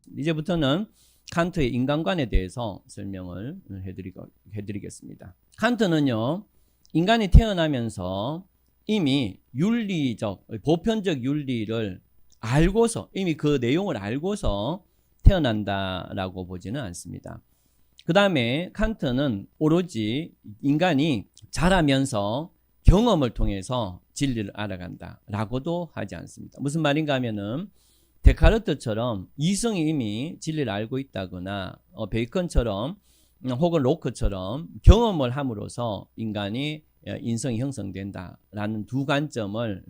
하겠습니다. 이제부터는 칸트의 인간관에 대해서 설명을 해드리겠습니다. 칸트는요, 인간이 태어나면서 이미 윤리적, 보편적 윤리를 알고서, 이미 그 내용을 알고서 태어난다라고 보지는 않습니다. 그 다음에 칸트는 오로지 인간이 자라면서 경험을 통해서 진리를 알아간다 라고도 하지 않습니다. 무슨 말인가 하면은 데카르트처럼 이성이 이미 진리를 알고 있다거나 베이컨처럼 혹은 로크처럼 경험을 함으로써 인간이 인성이 형성된다라는 두 관점을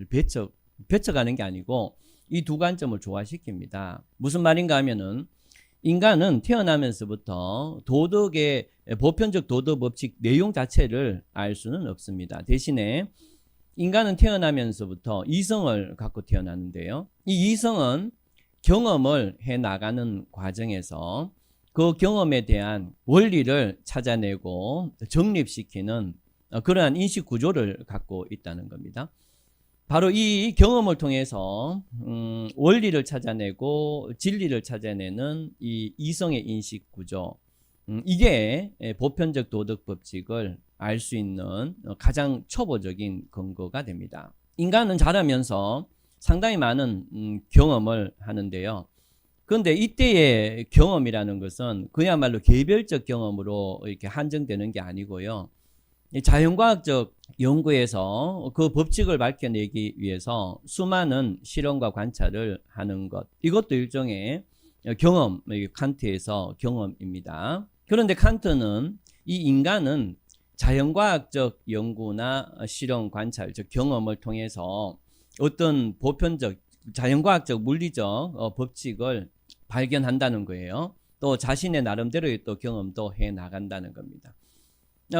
배쳐가는 게 아니고 이 두 관점을 조화시킵니다. 무슨 말인가 하면은 인간은 태어나면서부터 도덕의 보편적 도덕 법칙 내용 자체를 알 수는 없습니다. 대신에 인간은 태어나면서부터 이성을 갖고 태어나는데요. 이 이성은 경험을 해 나가는 과정에서 그 경험에 대한 원리를 찾아내고 정립시키는 그러한 인식 구조를 갖고 있다는 겁니다. 바로 이 경험을 통해서 원리를 찾아내고 진리를 찾아내는 이 이성의 인식 구조, 이게 보편적 도덕 법칙을 알 수 있는 가장 초보적인 근거가 됩니다. 인간은 자라면서 상당히 많은 경험을 하는데요. 그런데 이때의 경험이라는 것은 그야말로 개별적 경험으로 이렇게 한정되는 게 아니고요. 자연과학적 연구에서 그 법칙을 밝혀내기 위해서 수많은 실험과 관찰을 하는 것, 이것도 일종의 경험, 칸트에서 경험입니다. 그런데 칸트는 이 인간은 자연과학적 연구나 실험, 관찰, 즉 경험을 통해서 어떤 보편적, 자연과학적, 물리적 법칙을 발견한다는 거예요. 또 자신의 나름대로의 또 경험도 해 나간다는 겁니다.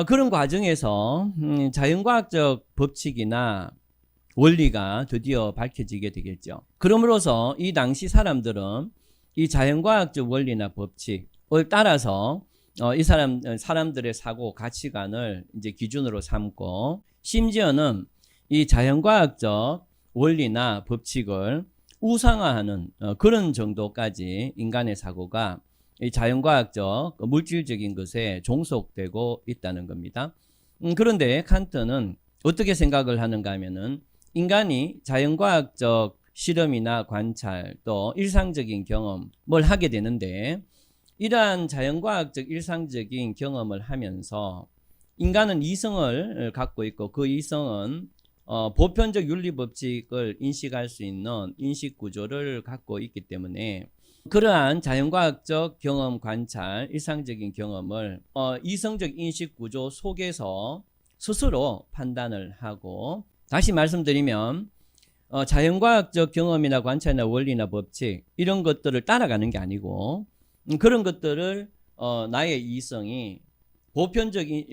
그런 과정에서 자연과학적 법칙이나 원리가 드디어 밝혀지게 되겠죠. 그러므로서 이 당시 사람들은 이 자연과학적 원리나 법칙을 따라서 이 사람들의 사고 가치관을 이제 기준으로 삼고, 심지어는 이 자연과학적 원리나 법칙을 우상화하는 그런 정도까지 인간의 사고가 이 자연과학적 물질적인 것에 종속되고 있다는 겁니다. 그런데 칸트는 어떻게 생각을 하는가 하면은 인간이 자연과학적 실험이나 관찰 또 일상적인 경험을 하게 되는데, 이러한 자연과학적 일상적인 경험을 하면서 인간은 이성을 갖고 있고, 그 이성은 보편적 윤리법칙을 인식할 수 있는 인식구조를 갖고 있기 때문에 그러한 자연과학적 경험, 관찰, 일상적인 경험을 이성적 인식구조 속에서 스스로 판단을 하고, 다시 말씀드리면 자연과학적 경험이나 관찰이나 원리나 법칙, 이런 것들을 따라가는 게 아니고 그런 것들을 나의 이성이 보편적인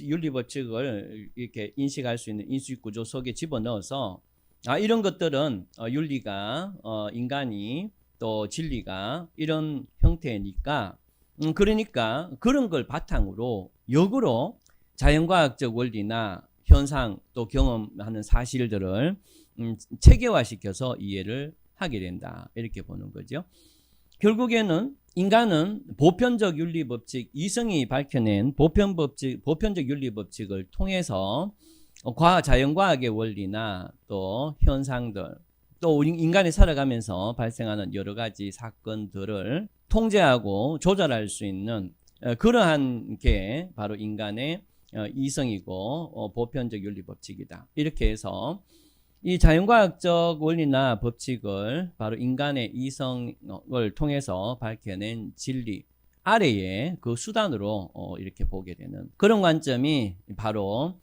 윤리법칙을 이렇게 인식할 수 있는 인식구조 속에 집어넣어서 이런 것들은 윤리가 인간이 또 진리가 이런 형태니까 그러니까 그런 걸 바탕으로 역으로 자연과학적 원리나 현상 또 경험하는 사실들을 체계화시켜서 이해를 하게 된다, 이렇게 보는 거죠. 결국에는 인간은 보편적 윤리법칙, 이성이 밝혀낸 보편적 윤리법칙을 통해서 자연과학의 원리나 또 현상들, 또 우리 인간이 살아가면서 발생하는 여러 가지 사건들을 통제하고 조절할 수 있는 그러한 게 바로 인간의 이성이고 보편적 윤리법칙이다, 이렇게 해서 이 자연과학적 원리나 법칙을 바로 인간의 이성을 통해서 밝혀낸 진리 아래의 그 수단으로 이렇게 보게 되는 그런 관점이 바로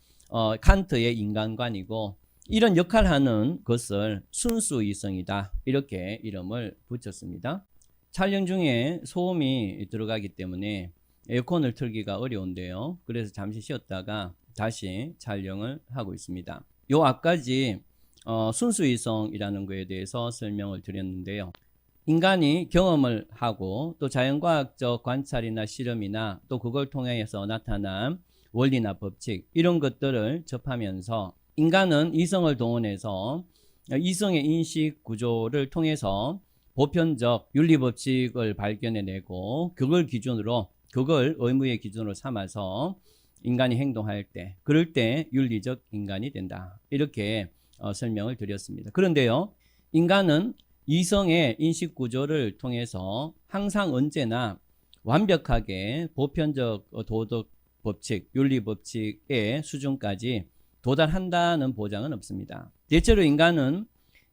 칸트의 인간관이고, 이런 역할을 하는 것을 순수이성이다, 이렇게 이름을 붙였습니다. 촬영 중에 소음이 들어가기 때문에 에어컨을 틀기가 어려운데요. 그래서 잠시 쉬었다가 다시 촬영을 하고 있습니다. 요 앞까지 순수이성이라는 것에 대해서 설명을 드렸는데요. 인간이 경험을 하고 또 자연과학적 관찰이나 실험이나 또 그걸 통해서 나타난 원리나 법칙, 이런 것들을 접하면서 인간은 이성을 동원해서 이성의 인식 구조를 통해서 보편적 윤리법칙을 발견해내고 그걸 의무의 기준으로 삼아서 인간이 행동할 때, 그럴 때 윤리적 인간이 된다. 이렇게 설명을 드렸습니다. 그런데요, 인간은 이성의 인식 구조를 통해서 항상 언제나 완벽하게 보편적 도덕 법칙, 윤리 법칙의 수준까지 도달한다는 보장은 없습니다. 대체로 인간은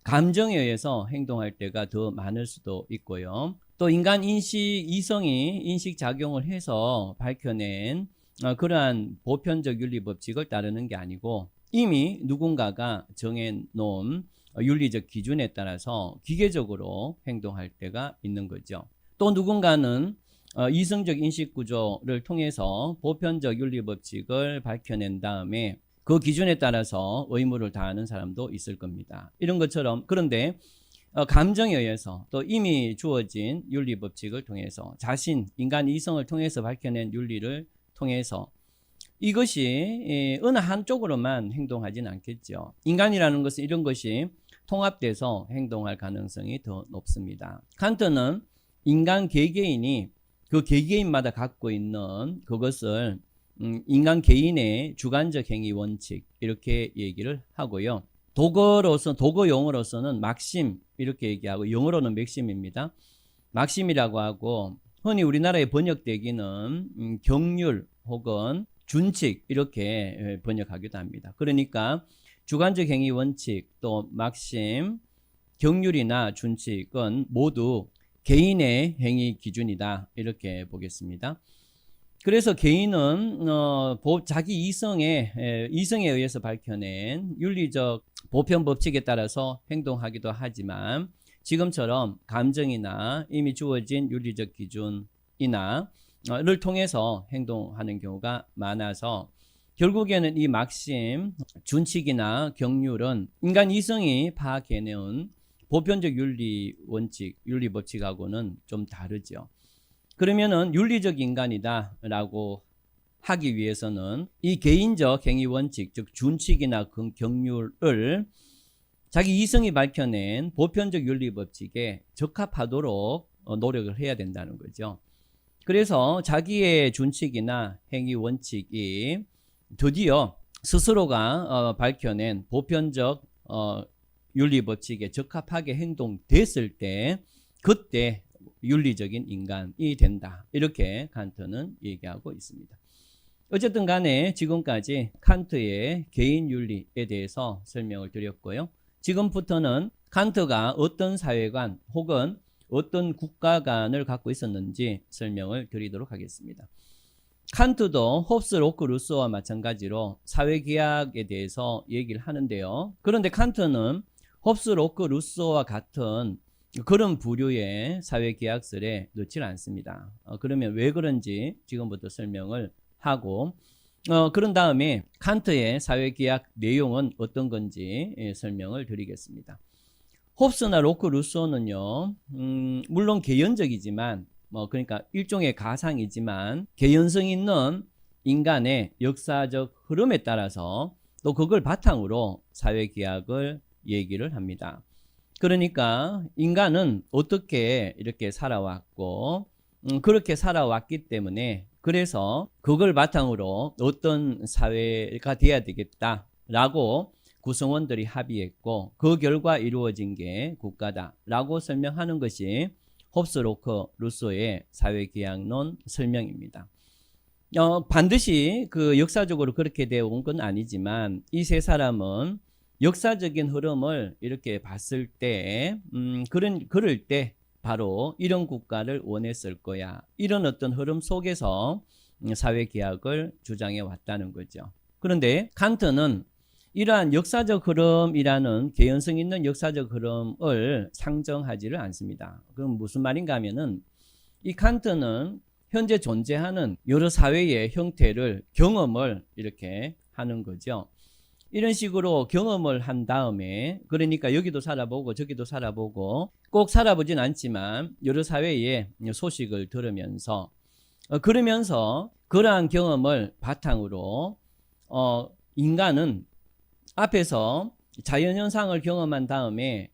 감정에 의해서 행동할 때가 더 많을 수도 있고요. 또 인간 이성이 인식 작용을 해서 밝혀낸 그러한 보편적 윤리 법칙을 따르는 게 아니고 이미 누군가가 정해놓은 윤리적 기준에 따라서 기계적으로 행동할 때가 있는 거죠. 또 누군가는 이성적 인식 구조를 통해서 보편적 윤리 법칙을 밝혀낸 다음에 그 기준에 따라서 의무를 다하는 사람도 있을 겁니다. 이런 것처럼, 그런데 감정에 의해서 또 이미 주어진 윤리 법칙을 통해서 인간 이성을 통해서 밝혀낸 윤리를 통해서 이것이 어느 한쪽으로만 행동하진 않겠죠. 인간이라는 것은 이런 것이 통합돼서 행동할 가능성이 더 높습니다. 칸트는 인간 개개인이 그 개개인마다 갖고 있는 그것을 인간 개인의 주관적 행위 원칙 이렇게 얘기를 하고요. 독어 용어로서는 막심 이렇게 얘기하고 영어로는 맥심입니다. 막심이라고 하고 흔히 우리나라에 번역되기는 경률 혹은 준칙 이렇게 번역하기도 합니다. 그러니까 주관적 행위 원칙 또 막심, 경률이나 준칙은 모두 개인의 행위 기준이다 이렇게 보겠습니다. 그래서 개인은 자기 이성에 의해서 밝혀낸 윤리적 보편 법칙에 따라서 행동하기도 하지만 지금처럼 감정이나 이미 주어진 윤리적 기준이나 를 통해서 행동하는 경우가 많아서 결국에는 이 막심, 준칙이나 경률은 인간 이성이 파악해내온 보편적 윤리 원칙, 윤리 법칙하고는 좀 다르죠. 그러면은 윤리적 인간이다 라고 하기 위해서는 이 개인적 행위 원칙, 즉 준칙이나 경률을 자기 이성이 밝혀낸 보편적 윤리 법칙에 적합하도록 노력을 해야 된다는 거죠. 그래서 자기의 준칙이나 행위 원칙이 드디어 스스로가 밝혀낸 보편적 윤리 법칙에 적합하게 행동됐을 때 그때 윤리적인 인간이 된다. 이렇게 칸트는 얘기하고 있습니다. 어쨌든 간에 지금까지 칸트의 개인 윤리에 대해서 설명을 드렸고요. 지금부터는 칸트가 어떤 사회관 혹은 어떤 국가관을 갖고 있었는지 설명을 드리도록 하겠습니다. 칸트도 홉스, 로크, 루소와 마찬가지로 사회계약에 대해서 얘기를 하는데요. 그런데 칸트는 홉스, 로크, 루소와 같은 그런 부류의 사회계약설에 넣지 않습니다. 그러면 왜 그런지 지금부터 설명을 하고 그런 다음에 칸트의 사회계약 내용은 어떤 건지 설명을 드리겠습니다. 홉스나 로크, 루소는요, 물론 개연적이지만 그러니까 일종의 가상이지만 개연성 있는 인간의 역사적 흐름에 따라서 또 그걸 바탕으로 사회계약을 얘기를 합니다. 그러니까 인간은 어떻게 이렇게 살아왔고 그렇게 살아왔기 때문에 그래서 그걸 바탕으로 어떤 사회가 돼야 되겠다라고 구성원들이 합의했고 그 결과 이루어진 게 국가다라고 설명하는 것이 홉스, 로크, 루소의 사회계약론 설명입니다. 반드시 그 역사적으로 그렇게 되어 온 건 아니지만 이 세 사람은 역사적인 흐름을 이렇게 봤을 때 그럴 때 바로 이런 국가를 원했을 거야. 이런 어떤 흐름 속에서 사회계약을 주장해 왔다는 거죠. 그런데 칸트는 이러한 역사적 흐름이라는 개연성 있는 역사적 흐름을 상정하지를 않습니다. 그럼 무슨 말인가 하면은 이 칸트는 현재 존재하는 여러 사회의 형태를 경험을 이렇게 하는 거죠. 이런 식으로 경험을 한 다음에 그러니까 여기도 살아보고 저기도 살아보고 꼭 살아보진 않지만 여러 사회의 소식을 들으면서 그러면서 그러한 경험을 바탕으로 인간은 앞에서 자연현상을 경험한 다음에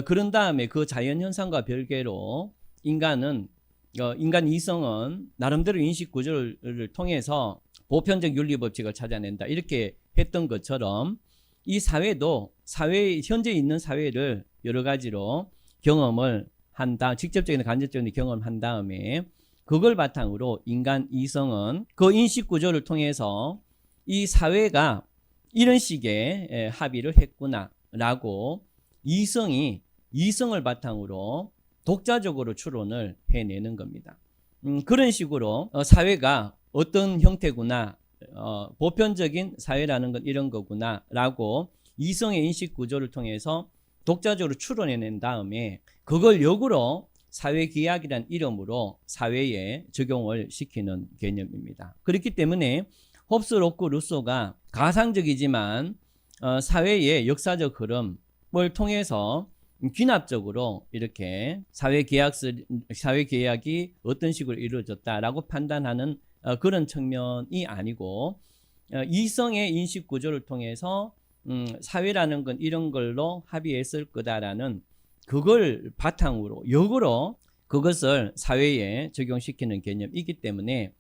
그런 다음에 그 자연 현상과 별개로 인간 이성은 나름대로 인식 구조를 통해서 보편적 윤리 법칙을 찾아낸다. 이렇게 했던 것처럼 이 사회도 현재 있는 사회를 여러 가지로 경험을 한다. 직접적인 간접적인 경험한 다음에 그걸 바탕으로 인간 이성은 그 인식 구조를 통해서 이 사회가 이런 식의 합의를 했구나라고 이성을 바탕으로 독자적으로 추론을 해내는 겁니다. 그런 식으로 사회가 어떤 형태구나, 보편적인 사회라는 건 이런 거구나라고 이성의 인식 구조를 통해서 독자적으로 추론해낸 다음에 그걸 역으로 사회계약이란 이름으로 사회에 적용을 시키는 개념입니다. 그렇기 때문에 홉스, 로크, 루소가 가상적이지만 사회의 역사적 흐름을 통해서 귀납적으로 이렇게 사회계약이 어떤 식으로 이루어졌다라고 판단하는 그런 측면이 아니고 이성의 인식 구조를 통해서 사회라는 건 이런 걸로 합의했을 거다라는 그걸 바탕으로 역으로 그것을 사회에 적용시키는 개념이기 때문에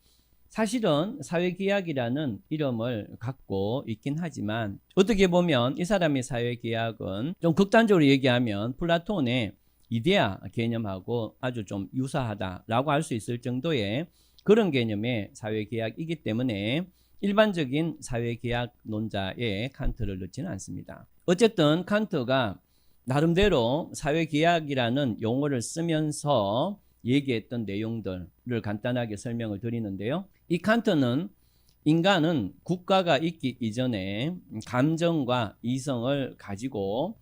사실은 사회계약이라는 이름을 갖고 있긴 하지만 어떻게 보면 이 사람의 사회계약은 좀 극단적으로 얘기하면 플라톤의 이데아 개념하고 아주 좀 유사하다라고 할 수 있을 정도의 그런 개념의 사회계약이기 때문에 일반적인 사회계약론자에 칸트를 넣지는 않습니다. 어쨌든 칸트가 나름대로 사회계약이라는 용어를 쓰면서 얘기했던 내용들을 간단하게 설명을 드리는데요. 이 칸트는 인간은 국가가 있기 이전에 감정과 이성을 가지고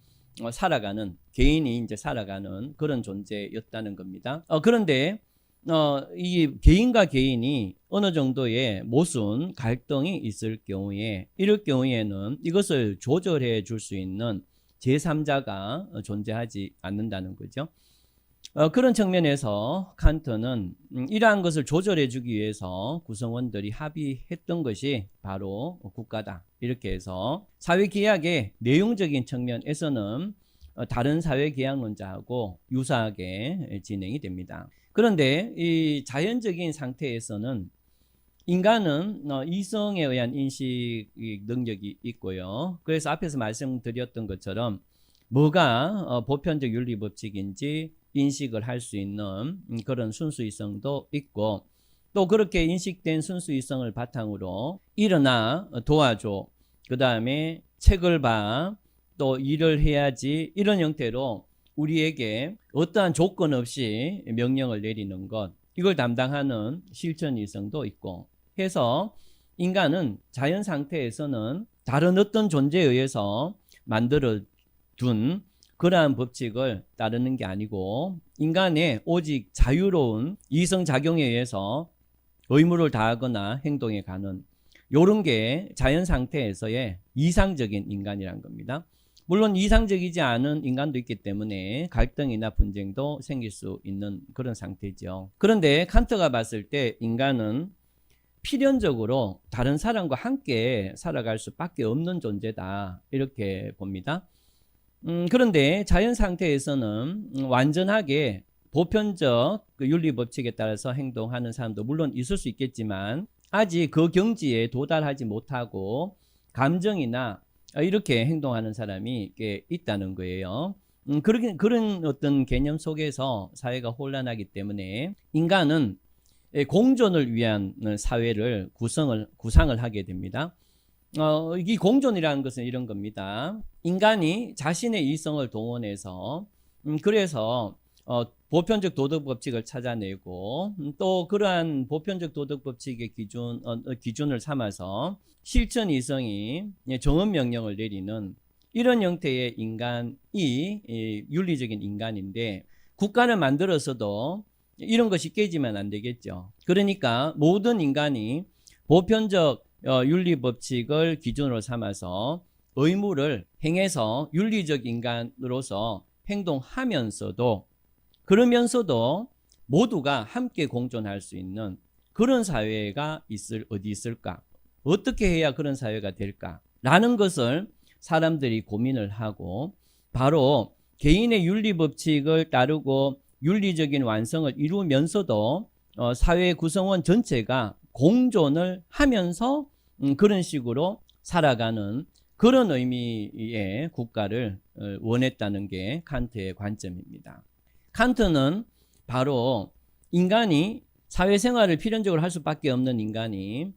살아가는 개인이 이제 살아가는 그런 존재였다는 겁니다. 그런데 이 개인과 개인이 어느 정도의 모순 갈등이 있을 경우에 이럴 경우에는 이것을 조절해 줄 수 있는 제3자가 존재하지 않는다는 거죠. 그런 측면에서 칸트는 이러한 것을 조절해 주기 위해서 구성원들이 합의했던 것이 바로 국가다. 이렇게 해서 사회계약의 내용적인 측면에서는 다른 사회계약론자하고 유사하게 진행이 됩니다. 그런데 이 자연적인 상태에서는 인간은 이성에 의한 인식 능력이 있고요. 그래서 앞에서 말씀드렸던 것처럼 뭐가 보편적 윤리 법칙인지 인식을 할 수 있는 그런 순수이성도 있고 또 그렇게 인식된 순수이성을 바탕으로 일어나 도와줘, 그 다음에 책을 봐, 또 일을 해야지, 이런 형태로 우리에게 어떠한 조건 없이 명령을 내리는 것, 이걸 담당하는 실천이성도 있고 해서 인간은 자연 상태에서는 다른 어떤 존재에 의해서 만들어 둔 그러한 법칙을 따르는 게 아니고 인간의 오직 자유로운 이성작용에 의해서 의무를 다하거나 행동해 가는 이런 게 자연 상태에서의 이상적인 인간이란 겁니다. 물론 이상적이지 않은 인간도 있기 때문에 갈등이나 분쟁도 생길 수 있는 그런 상태죠. 그런데 칸트가 봤을 때 인간은 필연적으로 다른 사람과 함께 살아갈 수밖에 없는 존재다, 이렇게 봅니다. 그런데 자연 상태에서는 완전하게 보편적 그 윤리 법칙에 따라서 행동하는 사람도 물론 있을 수 있겠지만 아직 그 경지에 도달하지 못하고 감정이나 이렇게 행동하는 사람이 꽤 있다는 거예요. 그런 어떤 개념 속에서 사회가 혼란하기 때문에 인간은 공존을 위한 사회를 구상을 하게 됩니다. 이 공존이라는 것은 이런 겁니다. 인간이 자신의 이성을 동원해서 그래서 보편적 도덕 법칙을 찾아내고 또 그러한 보편적 도덕 법칙의 기준을 삼아서 실천 이성이 정언 명령을 내리는 이런 형태의 인간이 윤리적인 인간인데 국가를 만들어서도 이런 것이 깨지면 안 되겠죠. 그러니까 모든 인간이 보편적 윤리 법칙을 기준으로 삼아서 의무를 행해서 윤리적 인간으로서 행동하면서도 그러면서도 모두가 함께 공존할 수 있는 그런 사회가 어디 있을까? 어떻게 해야 그런 사회가 될까? 라는 것을 사람들이 고민을 하고 바로 개인의 윤리 법칙을 따르고 윤리적인 완성을 이루면서도 사회 구성원 전체가 공존을 하면서 그런 식으로 살아가는 그런 의미의 국가를 원했다는 게 칸트의 관점입니다. 칸트는 바로 인간이 사회생활을 필연적으로 할 수밖에 없는 인간이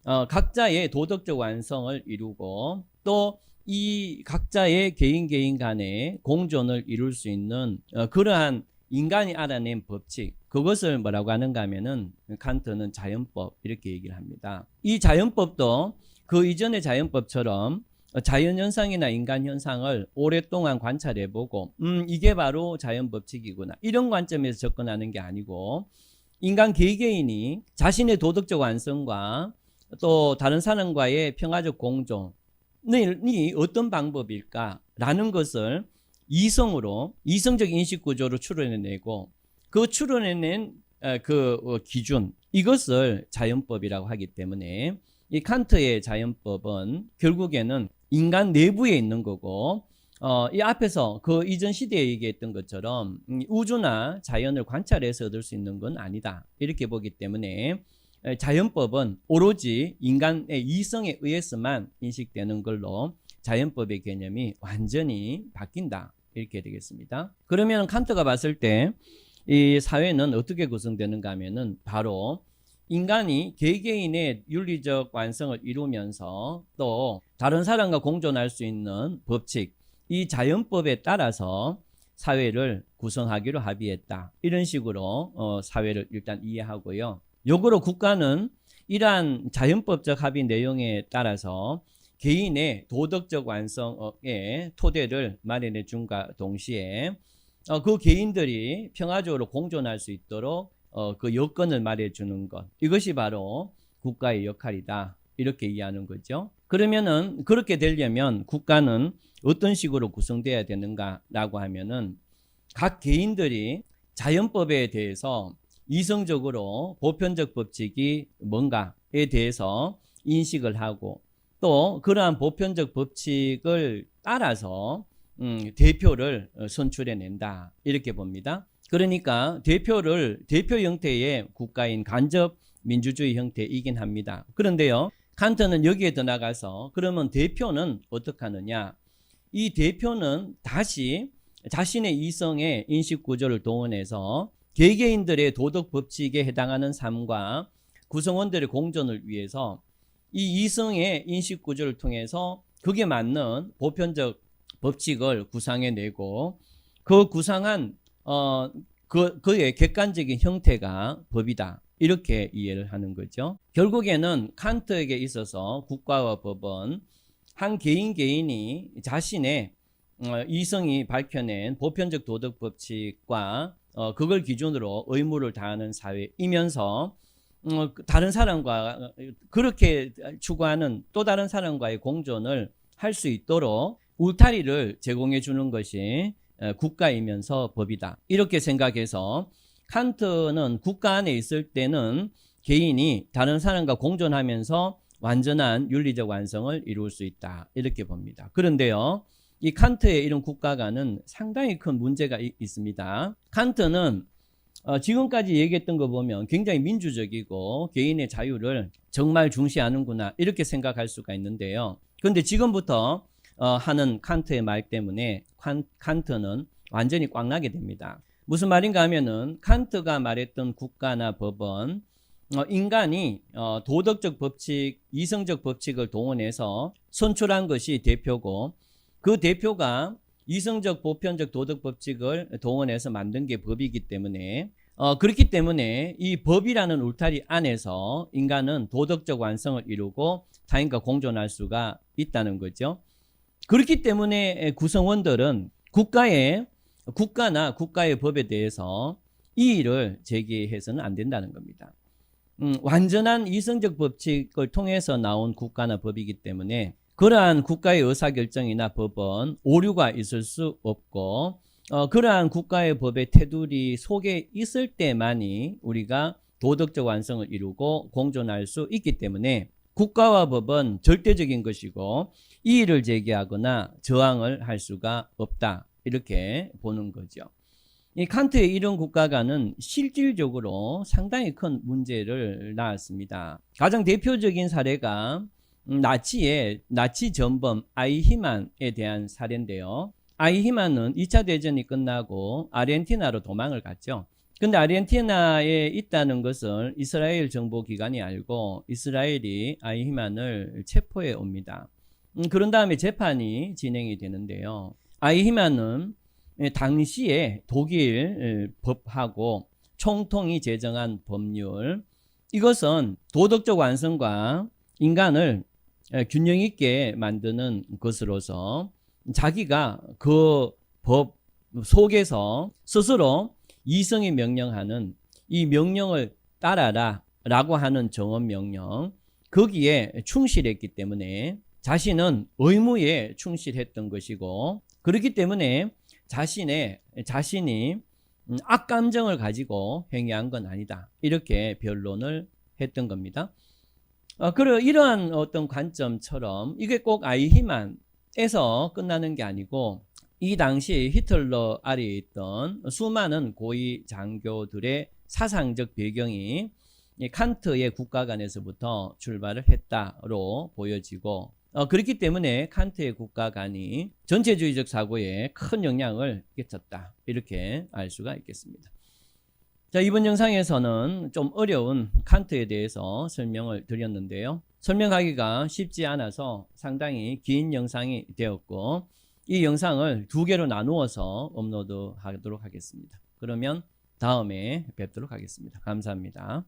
각자의 도덕적 완성을 이루고 또 이 각자의 개인 간의 공존을 이룰 수 있는 그러한 인간이 알아낸 법칙, 그것을 뭐라고 하는가 하면은 칸트는 자연법 이렇게 얘기를 합니다. 이 자연법도 그 이전의 자연법처럼 자연현상이나 인간현상을 오랫동안 관찰해보고 이게 바로 자연법칙이구나 이런 관점에서 접근하는 게 아니고 인간 개개인이 자신의 도덕적 완성과 또 다른 사람과의 평화적 공존이 어떤 방법일까라는 것을 이성적 인식 구조로 추론해내고 그 추론해낸 그 기준 이것을 자연법이라고 하기 때문에 이 칸트의 자연법은 결국에는 인간 내부에 있는 거고 이 앞에서 그 이전 시대에 얘기했던 것처럼 우주나 자연을 관찰해서 얻을 수 있는 건 아니다 이렇게 보기 때문에 자연법은 오로지 인간의 이성에 의해서만 인식되는 걸로 자연법의 개념이 완전히 바뀐다 이렇게 되겠습니다. 그러면 칸트가 봤을 때 이 사회는 어떻게 구성되는가 하면은 바로 인간이 개개인의 윤리적 완성을 이루면서 또 다른 사람과 공존할 수 있는 법칙, 이 자연법에 따라서 사회를 구성하기로 합의했다. 이런 식으로 사회를 일단 이해하고요. 역으로 국가는 이러한 자연법적 합의 내용에 따라서 개인의 도덕적 완성의 토대를 마련해 준과 동시에 그 개인들이 평화적으로 공존할 수 있도록 그 여건을 마련해 주는 것, 이것이 바로 국가의 역할이다 이렇게 이해하는 거죠. 그러면은 그렇게 되려면 국가는 어떤 식으로 구성돼야 되는가라고 하면은 각 개인들이 자연법에 대해서 이성적으로 보편적 법칙이 뭔가에 대해서 인식을 하고 또 그러한 보편적 법칙을 따라서 대표를 선출해낸다 이렇게 봅니다. 그러니까 대표 형태의 국가인 간접 민주주의 형태이긴 합니다. 그런데요, 칸트는 여기에 더 나가서 그러면 대표는 어떻게 하느냐? 이 대표는 다시 자신의 이성의 인식 구조를 동원해서 개개인들의 도덕 법칙에 해당하는 삶과 구성원들의 공존을 위해서 이 이성의 인식 구조를 통해서 그게 맞는 보편적 법칙을 구상해내고 그 구상한 그의 객관적인 형태가 법이다. 이렇게 이해를 하는 거죠. 결국에는 칸트에게 있어서 국가와 법은 한 개인이 자신의 이성이 밝혀낸 보편적 도덕 법칙과 그걸 기준으로 의무를 다하는 사회이면서 다른 사람과 그렇게 추구하는 또 다른 사람과의 공존을 할 수 있도록 울타리를 제공해 주는 것이 국가이면서 법이다. 이렇게 생각해서 칸트는 국가 안에 있을 때는 개인이 다른 사람과 공존하면서 완전한 윤리적 완성을 이룰 수 있다. 이렇게 봅니다. 그런데요, 이 칸트의 이런 국가관은 상당히 큰 문제가 있습니다. 칸트는 지금까지 얘기했던 거 보면 굉장히 민주적이고 개인의 자유를 정말 중시하는구나 이렇게 생각할 수가 있는데요. 그런데 지금부터 하는 칸트의 말 때문에 칸트는 완전히 꽉 나게 됩니다. 무슨 말인가 하면은 칸트가 말했던 국가나 법은 인간이 도덕적 법칙, 이성적 법칙을 동원해서 선출한 것이 대표고 그 대표가 이성적 보편적 도덕 법칙을 동원해서 만든 게 법이기 때문에 그렇기 때문에 이 법이라는 울타리 안에서 인간은 도덕적 완성을 이루고 타인과 공존할 수가 있다는 거죠. 그렇기 때문에 구성원들은 국가나 국가의 법에 대해서 이의를 제기해서는 안 된다는 겁니다. 완전한 이성적 법칙을 통해서 나온 국가나 법이기 때문에 그러한 국가의 의사결정이나 법은 오류가 있을 수 없고 그러한 국가의 법의 테두리 속에 있을 때만이 우리가 도덕적 완성을 이루고 공존할 수 있기 때문에 국가와 법은 절대적인 것이고 이의를 제기하거나 저항을 할 수가 없다. 이렇게 보는 거죠. 이 칸트의 이런 국가관은 실질적으로 상당히 큰 문제를 낳았습니다. 가장 대표적인 사례가 나치 전범 아이히만에 대한 사례인데요. 아이히만은 2차 대전이 끝나고 아르헨티나로 도망을 갔죠. 근데 아르헨티나에 있다는 것을 이스라엘 정보기관이 알고 이스라엘이 아이히만을 체포해 옵니다. 그런 다음에 재판이 진행이 되는데요. 아이히만은 당시에 독일 법하고 총통이 제정한 법률, 이것은 도덕적 완성과 인간을 균형 있게 만드는 것으로서 자기가 그 법 속에서 스스로 이성이 명령하는 이 명령을 따라라 라고 하는 정언명령, 거기에 충실했기 때문에 자신은 의무에 충실했던 것이고, 그렇기 때문에 자신이 악감정을 가지고 행위한 건 아니다, 이렇게 변론을 했던 겁니다. 이러한 어떤 관점처럼 이게 꼭 아이히만에서 끝나는 게 아니고 이 당시 히틀러 아래에 있던 수많은 고위 장교들의 사상적 배경이 칸트의 국가관에서부터 출발을 했다로 보여지고, 그렇기 때문에 칸트의 국가관이 전체주의적 사고에 큰 영향을 끼쳤다, 이렇게 알 수가 있겠습니다. 자, 이번 영상에서는 좀 어려운 칸트에 대해서 설명을 드렸는데요. 설명하기가 쉽지 않아서 상당히 긴 영상이 되었고, 이 영상을 2개로 나누어서 업로드 하도록 하겠습니다. 그러면 다음에 뵙도록 하겠습니다. 감사합니다.